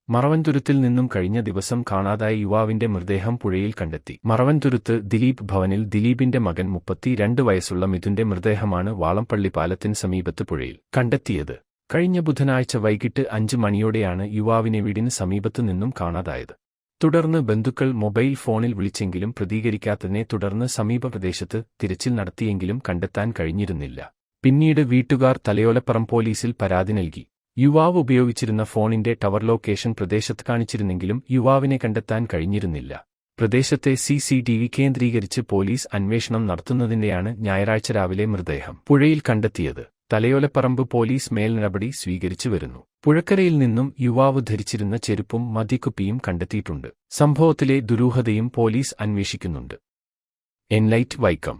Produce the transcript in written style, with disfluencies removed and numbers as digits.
മറവൻതുരുത്തിൽ നിന്നും കഴിഞ്ഞ ദിവസം കാണാതായ യുവാവിന്റെ മൃതദേഹം പുഴയിൽ കണ്ടെത്തി. മറവൻതുരുത്ത് ദിലീപ് ഭവനിൽ ദിലീപിന്റെ മകൻ 32 വയസ്സുള്ള മിഥുന്റെ മൃതദേഹമാണ് വാളംപള്ളി പാലത്തിന് സമീപത്ത് പുഴയിൽ കണ്ടെത്തിയത്. കഴിഞ്ഞ ബുധനാഴ്ച വൈകിട്ട് 5 മണിയോടെയാണ് യുവാവിനെ വീടിന് സമീപത്തു നിന്നും കാണാതായത്. തുടർന്ന് ബന്ധുക്കൾ മൊബൈൽ ഫോണിൽ വിളിച്ചെങ്കിലും പ്രതികരിക്കാത്തതിനെ തുടർന്ന് സമീപ പ്രദേശത്ത് തിരച്ചിൽ നടത്തിയെങ്കിലും കണ്ടെത്താൻ കഴിഞ്ഞിരുന്നില്ല. പിന്നീട് വീട്ടുകാർ തലയോലപ്പറം പോലീസിൽ പരാതി നൽകി. യുവാവ് ഉപയോഗിച്ചിരുന്ന ഫോണിന്റെ ടവർ ലൊക്കേഷൻ പ്രദേശത്ത് കാണിച്ചിരുന്നെങ്കിലും യുവാവിനെ കണ്ടെത്താൻ കഴിഞ്ഞിരുന്നില്ല. പ്രദേശത്തെ CCTV കേന്ദ്രീകരിച്ച് പോലീസ് അന്വേഷണം നടത്തുന്നതിനിടെയാണ് ഞായറാഴ്ച രാവിലെ മൃതദേഹം പുഴയിൽ കണ്ടെത്തിയത്. തലയോലപ്പറമ്പ് പോലീസ് മേൽനടപടി സ്വീകരിച്ചു വരുന്നു. പുഴക്കരയിൽ നിന്നും യുവാവ് ധരിച്ചിരുന്ന ചെരുപ്പും മദ്യക്കുപ്പിയും കണ്ടെത്തിയിട്ടുണ്ട്. സംഭവത്തിലെ ദുരൂഹതയും പോലീസ് അന്വേഷിക്കുന്നുണ്ട്. എൻലൈറ്റ് വൈക്കം.